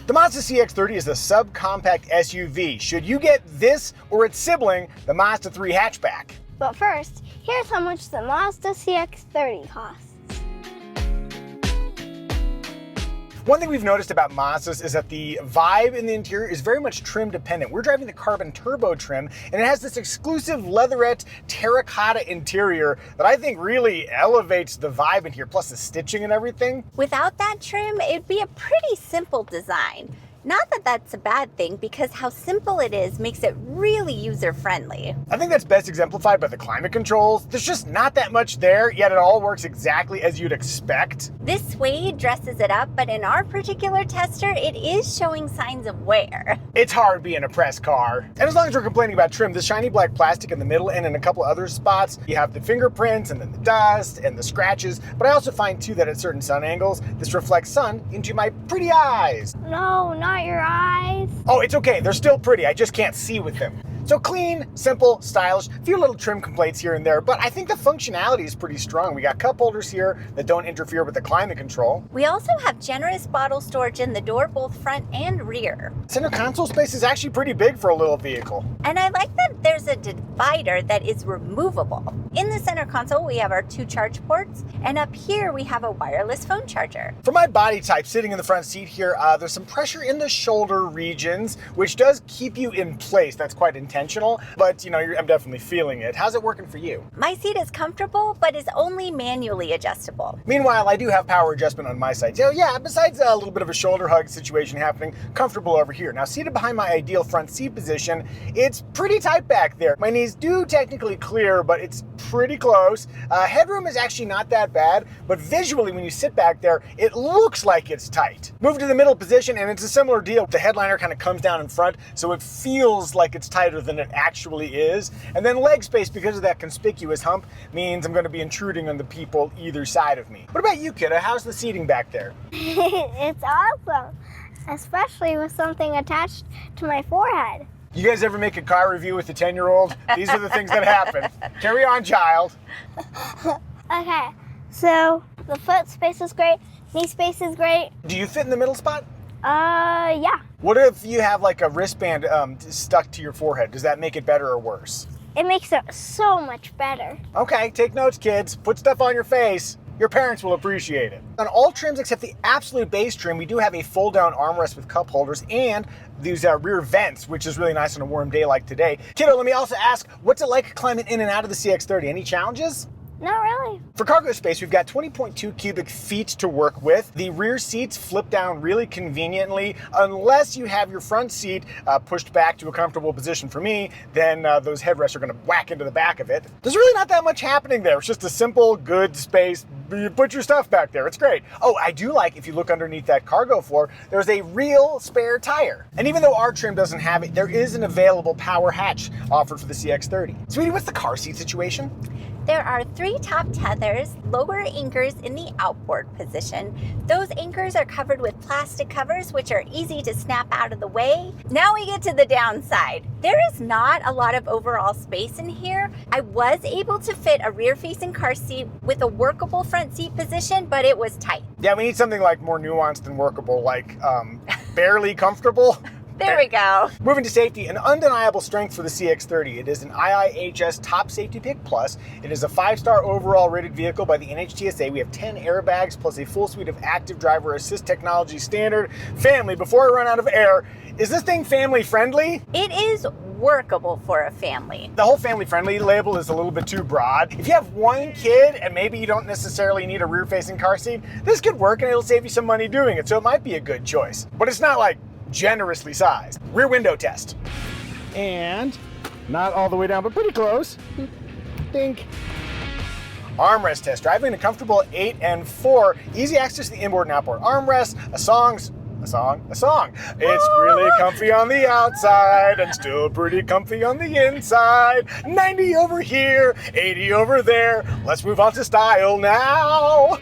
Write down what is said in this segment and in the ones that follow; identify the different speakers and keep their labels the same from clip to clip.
Speaker 1: The Mazda CX-30 is a subcompact SUV. Should you get this or its sibling, the Mazda3 hatchback?
Speaker 2: But first, here's how much the Mazda CX-30 costs.
Speaker 1: One thing we've noticed about Mazdas is that the vibe in the interior is very much trim dependent. We're driving the Carbon Turbo trim, and it has this exclusive leatherette terracotta interior that I think really elevates the vibe in here, plus the stitching and everything.
Speaker 3: Without that trim, it'd be a pretty simple design. Not that that's a bad thing, because how simple it is makes it really user-friendly.
Speaker 1: I think that's best exemplified by the climate controls. There's just not that much there, yet it all works exactly as you'd expect.
Speaker 3: This suede dresses it up, but in our particular tester, it is showing signs of wear.
Speaker 1: It's hard being a press car. And as long as we're complaining about trim, the shiny black plastic in the middle and in a couple other spots, you have the fingerprints and then the dust and the scratches. But I also find too that at certain sun angles, this reflects sun into my pretty eyes.
Speaker 2: No, not your eyes.
Speaker 1: Oh, it's okay. They're still pretty. I just can't see with them. So clean, simple, stylish, a few little trim complaints here and there, but I think the functionality is pretty strong. We got cup holders here that don't interfere with the climate control.
Speaker 3: We also have generous bottle storage in the door, both front and rear.
Speaker 1: Center console space is actually pretty big for a little vehicle.
Speaker 3: And I like that there's a divider that is removable. In the center console, we have our 2 charge ports, and up here we have a wireless phone charger.
Speaker 1: For my body type, sitting in the front seat here, there's some pressure in the shoulder regions, which does keep you in place. That's quite intentional, but you know, I'm definitely feeling it. How's it working for you?
Speaker 3: My seat is comfortable, but is only manually adjustable.
Speaker 1: Meanwhile, I do have power adjustment on my side. So yeah, besides a little bit of a shoulder hug situation happening, comfortable over here. Now, seated behind my ideal front seat position, it's pretty tight back there. My knees do technically clear, but it's pretty close. Headroom is actually not that bad, but visually when you sit back there, it looks like it's tight. Move to the middle position and it's a similar deal. The headliner kind of comes down in front, so it feels like it's tighter than it actually is. And then leg space, because of that conspicuous hump, means I'm going to be intruding on the people either side of me. What about you, kiddo? How's the seating back there?
Speaker 2: It's awesome, especially with something attached to my forehead.
Speaker 1: You guys ever make a car review with a 10-year-old? These are the things that happen. Carry on, child.
Speaker 2: Okay, so the foot space is great, knee space is great.
Speaker 1: Do you fit in the middle spot?
Speaker 2: Yeah.
Speaker 1: What if you have like a wristband stuck to your forehead? Does that make it better or worse?
Speaker 2: It makes it so much better.
Speaker 1: Okay, take notes, kids. Put stuff on your face. Your parents will appreciate it. On all trims except the absolute base trim, we do have a fold-down armrest with cup holders and these rear vents, which is really nice on a warm day like today. Kiddo, let me also ask, what's it like climbing in and out of the CX-30? Any challenges?
Speaker 2: Not really.
Speaker 1: For cargo space, we've got 20.2 cubic feet to work with. The rear seats flip down really conveniently. Unless you have your front seat pushed back to a comfortable position for me, then those headrests are gonna whack into the back of it. There's really not that much happening there. It's just a simple, good space. You put your stuff back there, it's great. Oh, I do like, if you look underneath that cargo floor, there's a real spare tire. And even though our trim doesn't have it, there is an available power hatch offered for the CX-30. Sweetie, what's the car seat situation?
Speaker 3: There are 3 top tethers, lower anchors in the outboard position. Those anchors are covered with plastic covers, which are easy to snap out of the way. Now we get to the downside. There is not a lot of overall space in here. I was able to fit a rear-facing car seat with a workable front seat position, but it was tight.
Speaker 1: Yeah, we need something like more nuanced and workable, like barely comfortable.
Speaker 3: There we go.
Speaker 1: Moving to safety, an undeniable strength for the CX-30. It is an IIHS Top Safety Pick Plus. It is a 5-star overall rated vehicle by the NHTSA. We have 10 airbags plus a full suite of active driver assist technology standard. Family, before I run out of air, is this thing family friendly?
Speaker 3: It is workable for a family.
Speaker 1: The whole family friendly label is a little bit too broad. If you have one kid and maybe you don't necessarily need a rear facing car seat, this could work and it'll save you some money doing it. So it might be a good choice, but it's not like generously sized. Rear window test. And not all the way down, but pretty close. Think. Armrest test. Driving a comfortable 8 and 4. Easy access to the inboard and outboard armrest. A song. It's really comfy on the outside and still pretty comfy on the inside. 90 over here, 80 over there. Let's move on to style now.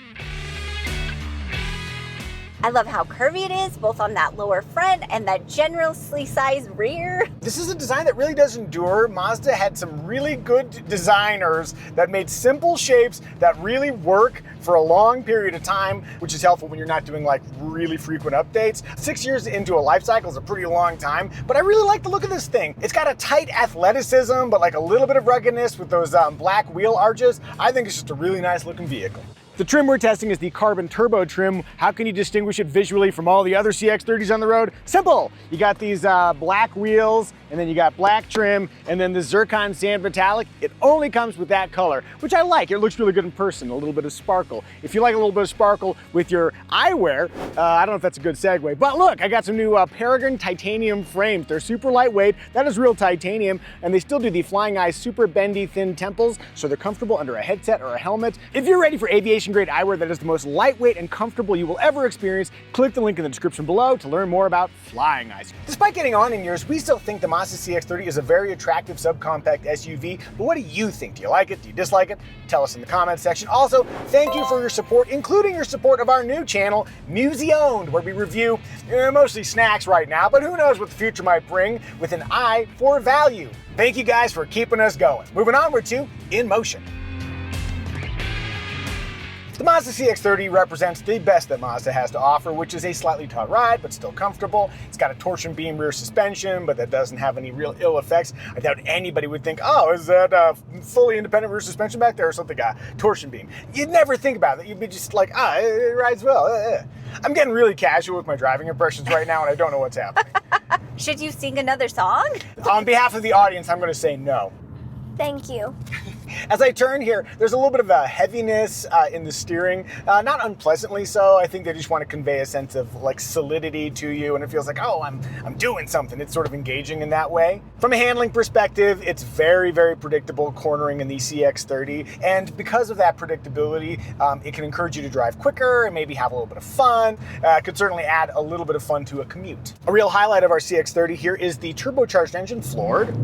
Speaker 3: I love how curvy it is, both on that lower front and that generously sized rear.
Speaker 1: This is a design that really does endure. Mazda had some really good designers that made simple shapes that really work for a long period of time, which is helpful when you're not doing like really frequent updates. 6 years into a life cycle is a pretty long time, but I really like the look of this thing. It's got a tight athleticism, but like a little bit of ruggedness with those black wheel arches. I think it's just a really nice looking vehicle. The trim we're testing is the Carbon Turbo trim. How can you distinguish it visually from all the other CX-30s on the road? Simple! You got these black wheels, and then you got black trim, and then the zircon sand metallic. It only comes with that color, which I like. It looks really good in person, a little bit of sparkle. If you like a little bit of sparkle with your eyewear, I don't know if that's a good segue, but look, I got some new Paragon titanium frames. They're super lightweight. That is real titanium, and they still do the Flying Eye super bendy thin temples, so they're comfortable under a headset or a helmet. If you're ready for aviation grade eyewear that is the most lightweight and comfortable you will ever experience, click the link in the description below to learn more about Flying Eyes. Despite getting on in years, we still think the Mazda CX-30 is a very attractive subcompact SUV, but what do you think? Do you like it? Do you dislike it? Tell us in the comments section. Also, thank you for your support, including your support of our new channel, Muzio, where we review mostly snacks right now, but who knows what the future might bring with an eye for value. Thank you guys for keeping us going. Moving onward to In Motion. The Mazda CX-30 represents the best that Mazda has to offer, which is a slightly taut ride, but still comfortable. It's got a torsion beam rear suspension, but that doesn't have any real ill effects. I doubt anybody would think, oh, is that a fully independent rear suspension back there or something? Torsion beam. You'd never think about it. You'd be just like, it rides well. I'm getting really casual with my driving impressions right now, and I don't know what's happening.
Speaker 3: Should you sing another song?
Speaker 1: On behalf of the audience, I'm going to say no.
Speaker 2: Thank you.
Speaker 1: As I turn here, there's a little bit of a heaviness in the steering, not unpleasantly so. I think they just want to convey a sense of like solidity to you, and it feels like, oh, I'm doing something. It's sort of engaging in that way. From a handling perspective, it's very, very predictable cornering in the CX-30, and because of that predictability, it can encourage you to drive quicker and maybe have a little bit of fun. It could certainly add a little bit of fun to a commute. A real highlight of our CX-30 here is the turbocharged engine floored.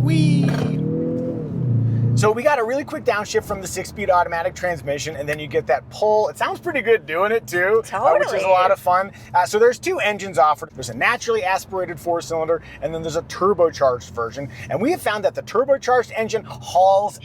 Speaker 1: So we got a really quick downshift from the 6-speed automatic transmission, and then you get that pull. It sounds pretty good doing it too,
Speaker 3: totally.
Speaker 1: Which is a lot of fun. So there's two engines offered. There's a naturally aspirated 4-cylinder, and then there's a turbocharged version. And we have found that the turbocharged engine hauls.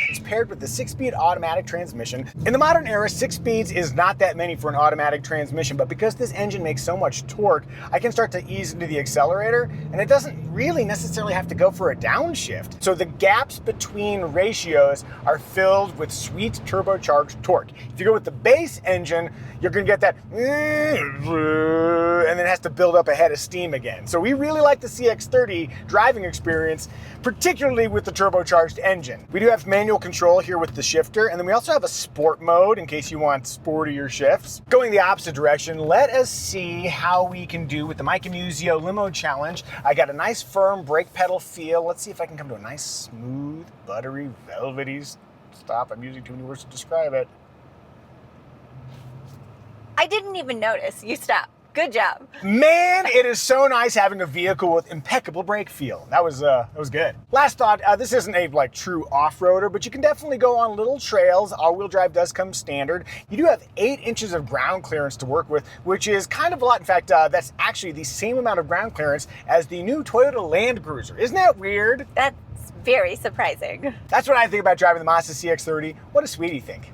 Speaker 1: It's paired with the 6-speed automatic transmission. In the modern era, 6 speeds is not that many for an automatic transmission, but because this engine makes so much torque, I can start to ease into the accelerator, and it doesn't really necessarily have to go for a downshift. So the gaps between ratios are filled with sweet turbocharged torque. If you go with the base engine, you're gonna get that, and then it has to build up a head of steam again. So we really like the CX-30 driving experience, particularly with the turbocharged engine. We do have manual control here with the shifter, and then we also have a sport mode in case you want sportier shifts. Going the opposite direction, let us see how we can do with the Micah Muzio Limo Challenge. I got a nice firm brake pedal feel. Let's see if I can come to a nice smooth, buttery, velvety stop. I'm using too many words to describe it.
Speaker 3: I didn't even notice. You stopped. Good job.
Speaker 1: Man, it is so nice having a vehicle with impeccable brake feel. That was good. Last thought, this isn't a like true off-roader, but you can definitely go on little trails. All-wheel drive does come standard. You do have 8 inches of ground clearance to work with, which is kind of a lot. In fact, that's actually the same amount of ground clearance as the new Toyota Land Cruiser. Isn't that weird?
Speaker 3: That's very surprising.
Speaker 1: That's what I think about driving the Mazda CX-30. What does Sweetie think?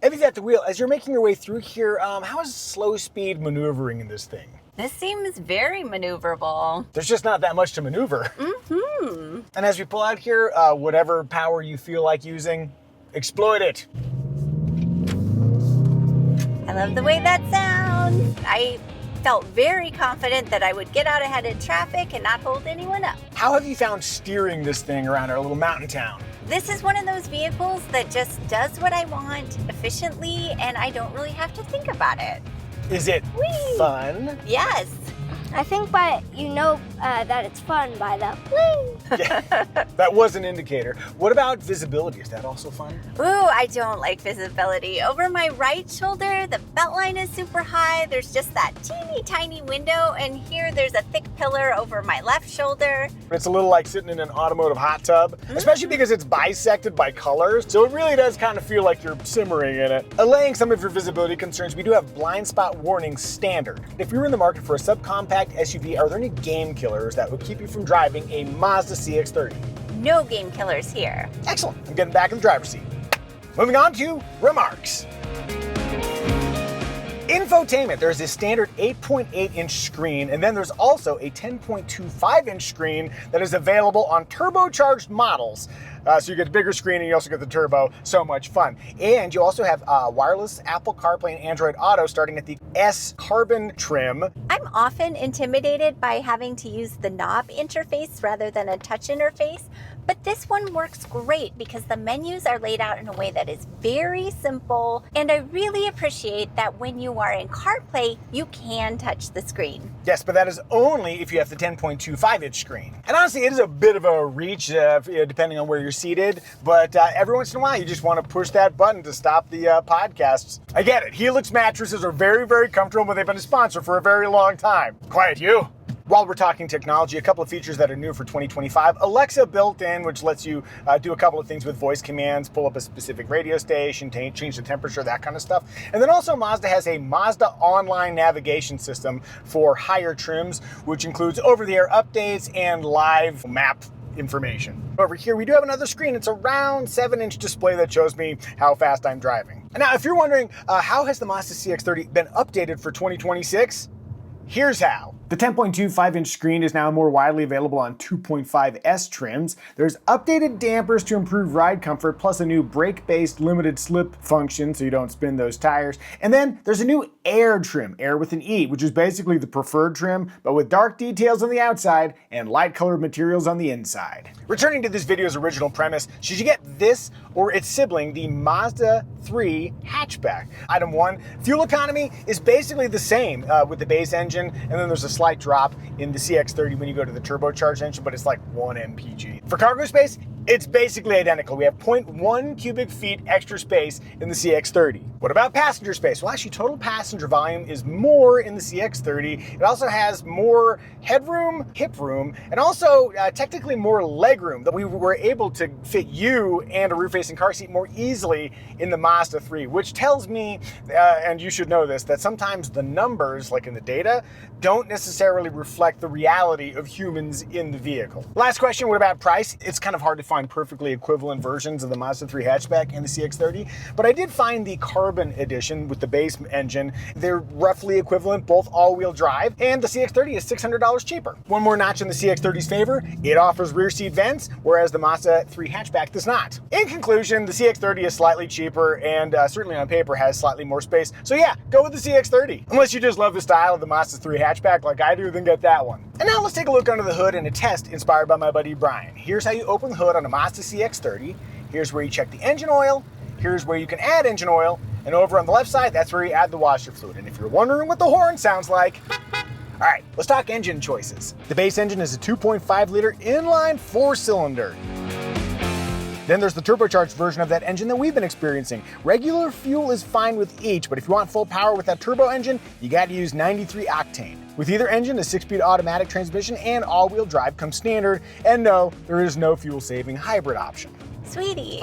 Speaker 1: Evie at the wheel, as you're making your way through here, how is slow speed maneuvering in this thing?
Speaker 3: This seems very maneuverable.
Speaker 1: There's just not that much to maneuver.
Speaker 3: Mm-hmm.
Speaker 1: And as we pull out here, whatever power you feel like using, exploit it.
Speaker 3: I love the way that sounds. I felt very confident that I would get out ahead of traffic and not hold anyone up.
Speaker 1: How have you found steering this thing around our little mountain town?
Speaker 3: This is one of those vehicles that just does what I want efficiently, and I don't really have to think about it.
Speaker 1: Is it fun?
Speaker 3: Yes.
Speaker 2: I think that it's fun by the whee.
Speaker 1: Yeah, that was an indicator. What about visibility? Is that also fun?
Speaker 3: Ooh, I don't like visibility. Over my right shoulder, the belt line is super high. There's just that teeny tiny window, and here there's a thick pillar over my left shoulder.
Speaker 1: It's a little like sitting in an automotive hot tub, especially because it's bisected by colors, so it really does kind of feel like you're simmering in it. Allaying some of your visibility concerns, we do have blind spot warning standard. If you're in the market for a subcompact SUV, are there any game killers that would keep you from driving a Mazda CX-30?
Speaker 3: No game killers here.
Speaker 1: Excellent. I'm getting back in the driver's seat. Moving on to remarks. Infotainment, there's a standard 8.8-inch screen, and then there's also a 10.25-inch screen that is available on turbocharged models. So you get a bigger screen and you also get the turbo. So much fun. And you also have wireless Apple CarPlay and Android Auto starting at the S Carbon trim.
Speaker 3: I'm often intimidated by having to use the knob interface rather than a touch interface, but this one works great because the menus are laid out in a way that is very simple, and I really appreciate that when you are in CarPlay, you can touch the screen.
Speaker 1: Yes, but that is only if you have the 10.25-inch screen. And honestly, it is a bit of a reach depending on where you're seated, but every once in a while, you just want to push that button to stop the podcasts. I get it. Helix mattresses are very, very comfortable, but they've been a sponsor for a very long time. Quiet, you. While we're talking technology, a couple of features that are new for 2025. Alexa built in, which lets you do a couple of things with voice commands, pull up a specific radio station, change the temperature, that kind of stuff. And then also Mazda has a Mazda online navigation system for higher trims, which includes over-the-air updates and live map information. Over here, we do have another screen. It's a round 7-inch display that shows me how fast I'm driving. And now, if you're wondering, how has the Mazda CX-30 been updated for 2026? Here's how. The 10.25-inch screen is now more widely available on 2.5S trims. There's updated dampers to improve ride comfort, plus a new brake-based limited slip function so you don't spin those tires. And then there's a new Air trim, Air with an E, which is basically the preferred trim, but with dark details on the outside and light-colored materials on the inside. Returning to this video's original premise, should you get this or its sibling, the Mazda 3 Hatchback? Item 1, fuel economy is basically the same with the base engine, and then there's a slight drop in the CX-30 when you go to the turbocharged engine, but it's like 1 mpg. For cargo space, it's basically identical. We have 0.1 cubic feet extra space in the CX-30. What about passenger space? Well, actually, total passenger volume is more in the CX-30. It also has more headroom, hip room, and also technically more leg room. That we were able to fit you and a rear-facing car seat more easily in the Mazda 3, which tells me, and you should know this, that sometimes the numbers, like in the data, don't necessarily reflect the reality of humans in the vehicle. Last question, what about price? It's kind of hard to find perfectly equivalent versions of the Mazda 3 Hatchback and the CX-30, but I did find the Carbon edition with the base engine. They're roughly equivalent, both all-wheel drive, and the CX-30 is $600 cheaper. One more notch in the CX-30's favor, it offers rear seat vents, whereas the Mazda 3 Hatchback does not. In conclusion, the CX-30 is slightly cheaper and certainly on paper has slightly more space, so yeah, go with the CX-30. Unless you just love the style of the Mazda 3 Hatchback like I do, then get that one. And now let's take a look under the hood and a test inspired by my buddy Brian. Here's how you open the hood on a Mazda CX-30. Here's where you check the engine oil. Here's where you can add engine oil. And over on the left side, that's where you add the washer fluid. And if you're wondering what the horn sounds like, all right, let's talk engine choices. The base engine is a 2.5-liter inline 4-cylinder. Then there's the turbocharged version of that engine that we've been experiencing. Regular fuel is fine with each, but if you want full power with that turbo engine, you gotta use 93 octane. With either engine, a 6-speed automatic transmission and all-wheel drive comes standard, and no, there is no fuel-saving hybrid option.
Speaker 3: Sweetie,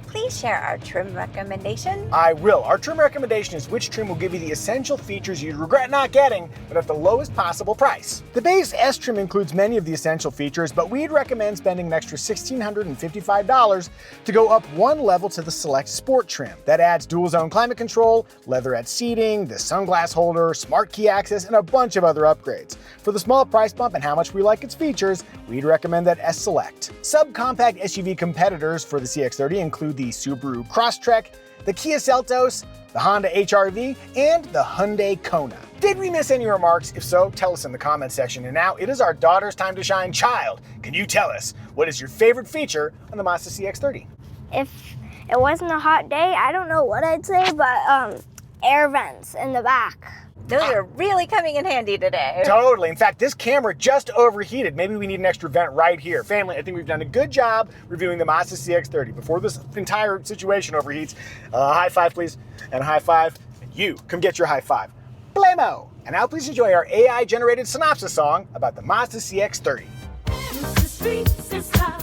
Speaker 3: please share our trim recommendation.
Speaker 1: I will. Our trim recommendation is which trim will give you the essential features you'd regret not getting, but at the lowest possible price. The base S trim includes many of the essential features, but we'd recommend spending an extra $1,655 to go up one level to the Select Sport trim. That adds dual zone climate control, leatherette seating, the sunglass holder, smart key access, and a bunch of other upgrades. For the small price bump and how much we like its features, we'd recommend that S Select. Subcompact SUV competitors for the CX-30 include the Subaru Crosstrek, the Kia Seltos, the Honda HR-V, and the Hyundai Kona. Did we miss any remarks? If so, tell us in the comments section. And now it is our daughter's time to shine. Child, can you tell us what is your favorite feature on the Mazda CX-30?
Speaker 2: If it wasn't a hot day, I don't know what I'd say, but air vents in the back.
Speaker 3: Those are really coming in handy today.
Speaker 1: Totally. In fact, this camera just overheated. Maybe we need an extra vent right here. Family, I think we've done a good job reviewing the Mazda CX-30. Before this entire situation overheats, high five, please, and a high five. And you, come get your high five. Blammo! And now please enjoy our AI-generated synopsis song about the Mazda CX-30.
Speaker 4: The streets is hot.